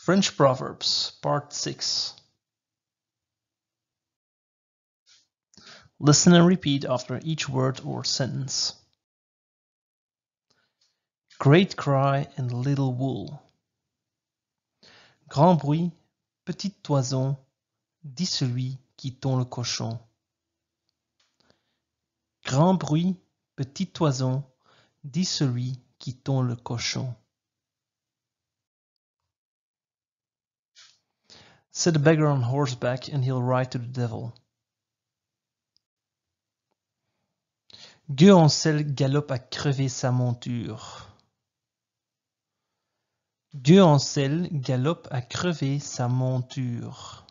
French Proverbs, Part 6. Listen and repeat after each word or sentence. Great cry and little wool. Grand bruit, petite toison, dit celui qui tond le cochon. Grand bruit, petite toison, dit celui qui tond le cochon. Set a beggar on horseback and he'll ride to the devil. Gueux-en-Selle galope à crever sa monture. Gueux-en-Selle galope à crever sa monture.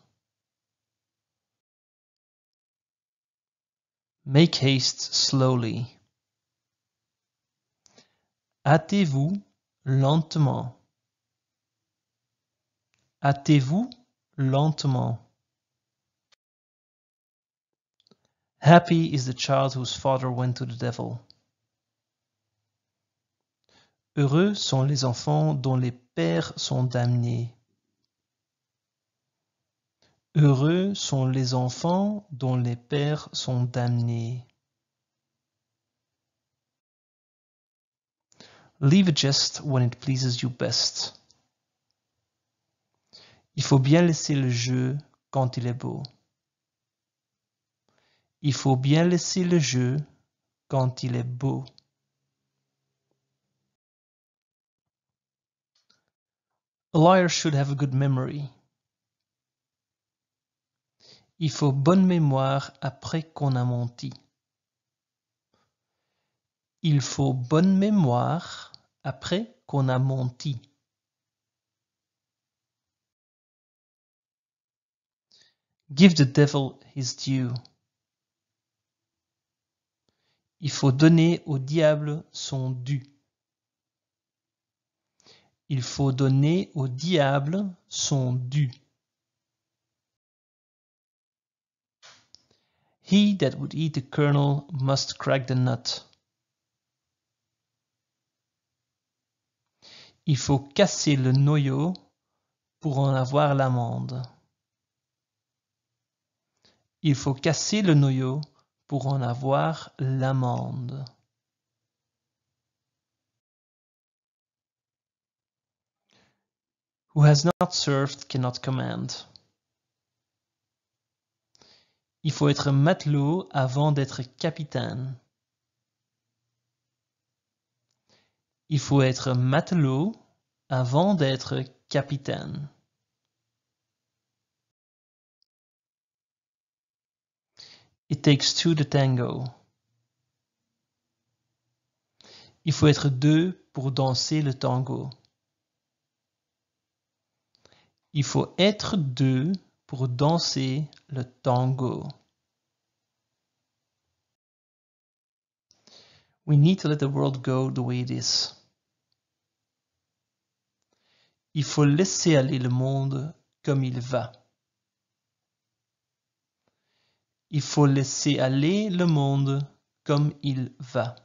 Make haste slowly. Hâtez-vous lentement. Hâtez-vous lentement. Happy is the child whose father went to the devil. Heureux sont les enfants dont les pères sont damnés. Heureux sont les enfants dont les pères sont damnés. Leave a jest when it pleases you best. Il faut bien laisser le jeu quand il est beau. Il faut bien laisser le jeu quand il est beau. A liar should have a good memory. Il faut bonne mémoire après qu'on a menti. Il faut bonne mémoire après qu'on a menti. Give the devil his due. Il faut donner au diable son dû. Il faut donner au diable son dû. He that would eat the kernel must crack the nut. Il faut casser le noyau pour en avoir l'amande. Il faut casser le noyau pour en avoir l'amande. Who has not served cannot command. Il faut être matelot avant d'être capitaine. Il faut être matelot avant d'être capitaine. It takes two to tango. Il faut être deux pour danser le tango. Il faut être deux pour danser le tango. We need to let the world go the way it is. Il faut laisser aller le monde comme il va. Il faut laisser aller le monde comme il va.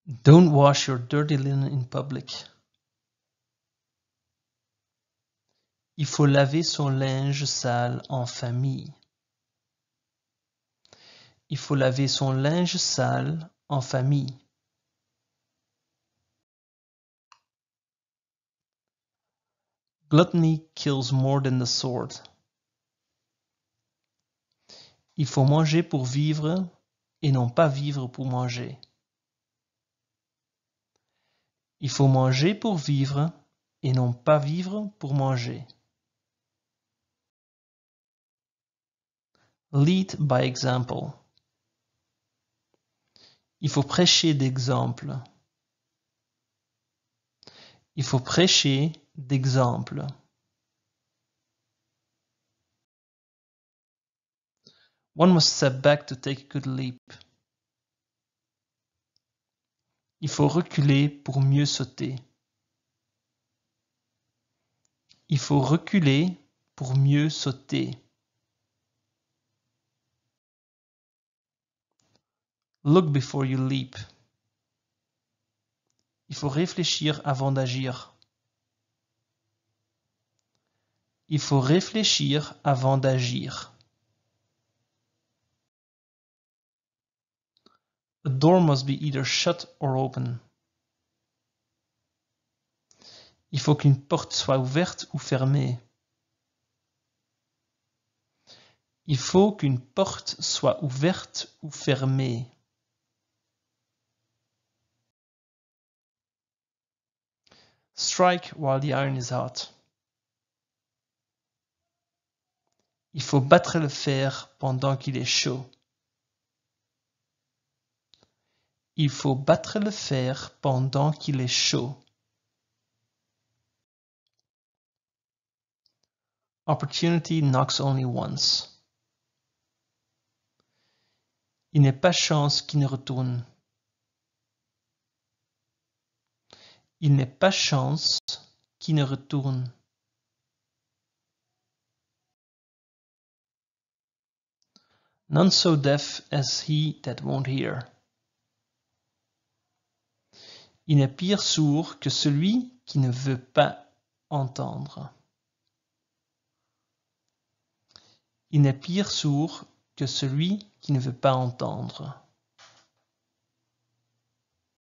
Don't wash your dirty linen in public. Il faut laver son linge sale en famille. Il faut laver son linge sale en famille. Gluttony kills more than the sword. Il faut manger pour vivre et non pas vivre pour manger. Il faut manger pour vivre et non pas vivre pour manger. Lead by example. Il faut prêcher d'exemple. Il faut prêcher d'exemple. One must step back to take a good leap. Il faut reculer pour mieux sauter. Il faut reculer pour mieux sauter. Look before you leap. Il faut réfléchir avant d'agir. Il faut réfléchir avant d'agir. A door must be either shut or open. Il faut qu'une porte soit ouverte ou fermée. Il faut qu'une porte soit ouverte ou fermée. Strike while the iron is hot. Il faut battre le fer pendant qu'il est chaud. Il faut battre le fer pendant qu'il est chaud. Opportunity knocks only once. Il n'est pas chance qu'il ne retourne. Il n'est pas chance qu'il ne retourne. None so deaf as he that won't hear. Il n'est pire sourd que celui qui ne veut pas entendre. Il n'est pire sourd que celui qui ne veut pas entendre.